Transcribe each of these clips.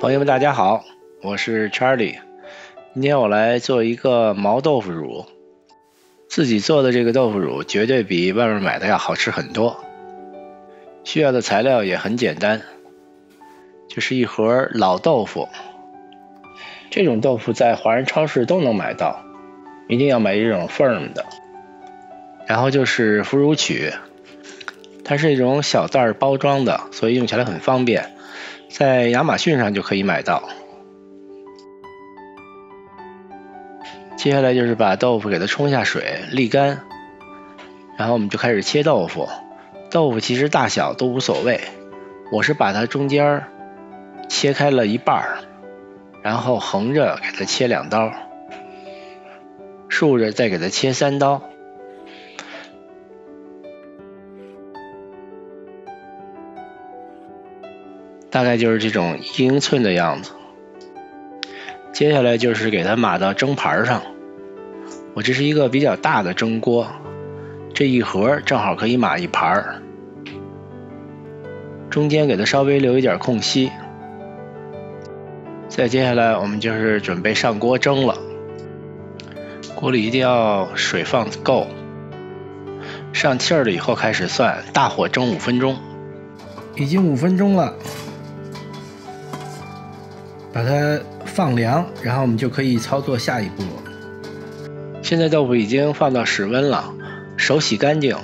朋友们，大家好，我是 Charlie。今天我来做一个毛豆腐乳，自己做的这个豆腐乳绝对比外面买的要好吃很多。需要的材料也很简单，就是一盒老豆腐。这种豆腐在华人超市都能买到，一定要买这种 firm 的。然后就是腐乳曲，它是一种小袋包装的，所以用起来很方便。在亚马逊上就可以买到。接下来就是把豆腐给它冲下水沥干，然后我们就开始切豆腐。豆腐其实大小都无所谓，我是把它中间切开了一半，然后横着给它切2刀，竖着再给它切3刀。大概就是这种1英寸的样子。接下来就是给它码到蒸盘上，我这是一个比较大的蒸锅，这一盒正好可以码1盘，中间给它稍微留一点空隙。再接下来我们就是准备上锅蒸了，锅里一定要水放够，上气儿了以后开始算，大火蒸5分钟。已经5分钟了，把它放凉，然后我们就可以操作下一步。现在豆腐已经放到室温了，手洗干净，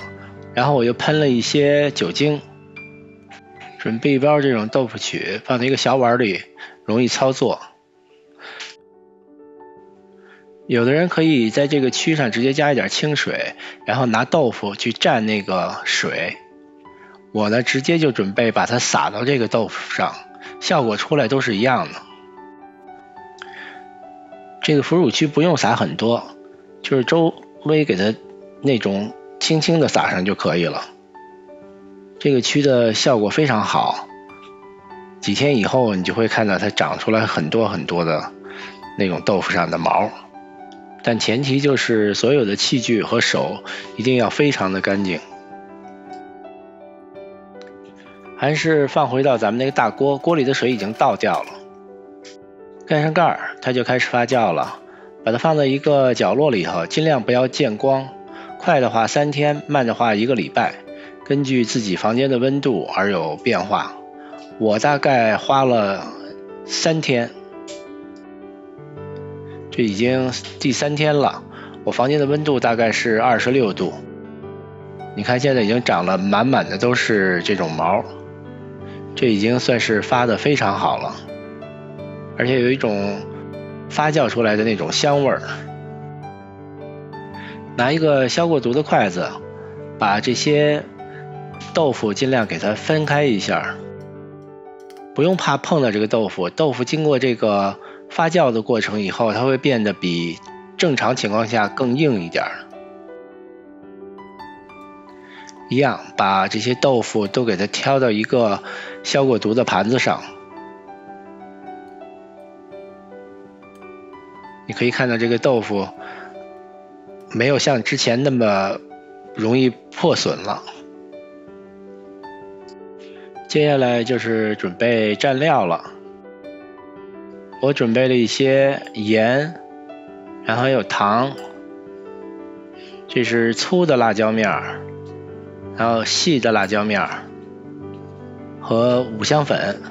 然后我又喷了一些酒精，准备一包这种豆腐曲，放在一个小碗里，容易操作。有的人可以在这个曲上直接加一点清水，然后拿豆腐去蘸那个水。我呢，直接就准备把它撒到这个豆腐上，效果出来都是一样的。这个腐乳曲不用撒很多，就是周围给它那种轻轻的撒上就可以了。这个曲的效果非常好，几天以后你就会看到它长出来很多很多的那种豆腐上的毛。但前提就是所有的器具和手一定要非常的干净。还是放回到咱们那个大锅，锅里的水已经倒掉了，盖上盖儿，它就开始发酵了。把它放在一个角落里头，尽量不要见光，快的话3天，慢的话1个礼拜，根据自己房间的温度而有变化。我大概花了3天，这已经第3天了，我房间的温度大概是26度。你看现在已经长了满满的都是这种毛，这已经算是发的非常好了，而且有一种发酵出来的那种香味儿。拿一个消过毒的筷子，把这些豆腐尽量给它分开一下，不用怕碰到这个豆腐。豆腐经过这个发酵的过程以后，它会变得比正常情况下更硬一点。一样，把这些豆腐都给它挑到一个消过毒的盘子上。你可以看到这个豆腐没有像之前那么容易破损了。接下来就是准备蘸料了，我准备了一些盐，然后还有糖，这是粗的辣椒面，然后细的辣椒面和五香粉。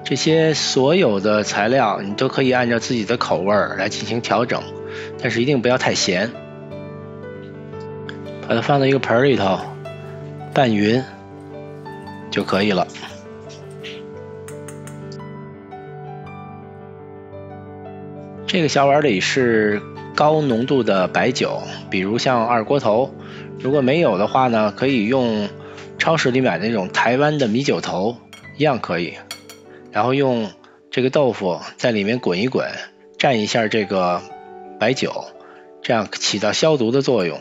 这些所有的材料你都可以按照自己的口味来进行调整，但是一定不要太咸。把它放到一个盆里头拌匀就可以了。这个小碗里是高浓度的白酒，比如像二锅头，如果没有的话呢，可以用超市里买的那种台湾的米酒头，一样可以。然后用这个豆腐在里面滚一滚，蘸一下这个白酒，这样起到消毒的作用。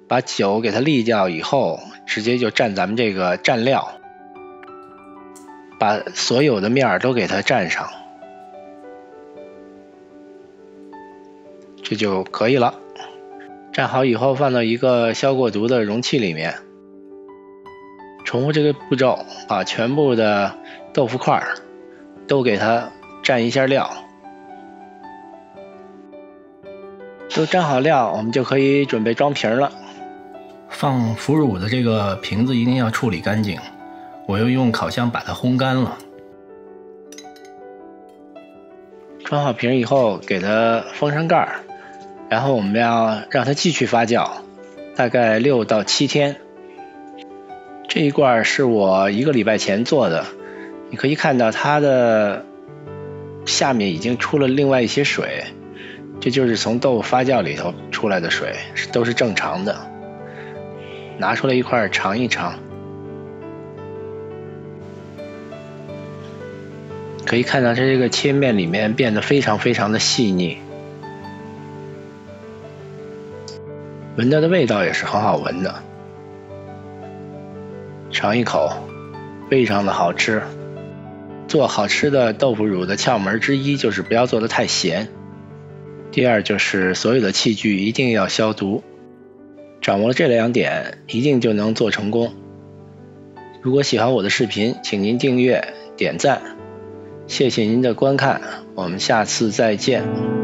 把酒给它沥掉以后，直接就蘸咱们这个蘸料，把所有的面都给它蘸上，这就可以了。蘸好以后放到一个消过毒的容器里面，重复这个步骤，把全部的豆腐块都给它蘸一下料。都蘸好料，我们就可以准备装瓶了。放腐乳的这个瓶子一定要处理干净，我又用烤箱把它烘干了。装好瓶以后，给它封上盖，然后我们要让它继续发酵，大概6到7天。这一罐是我1个礼拜前做的，你可以看到它的下面已经出了另外一些水，这就是从豆腐发酵里头出来的水，都是正常的。拿出来一块尝一尝，可以看到它这个切面里面变得非常非常的细腻，闻到的味道也是很好闻的。尝一口，非常的好吃。做好吃的豆腐乳的窍门之一就是不要做得太咸，第二就是所有的器具一定要消毒。掌握了这2点，一定就能做成功。如果喜欢我的视频，请您订阅、点赞，谢谢您的观看，我们下次再见。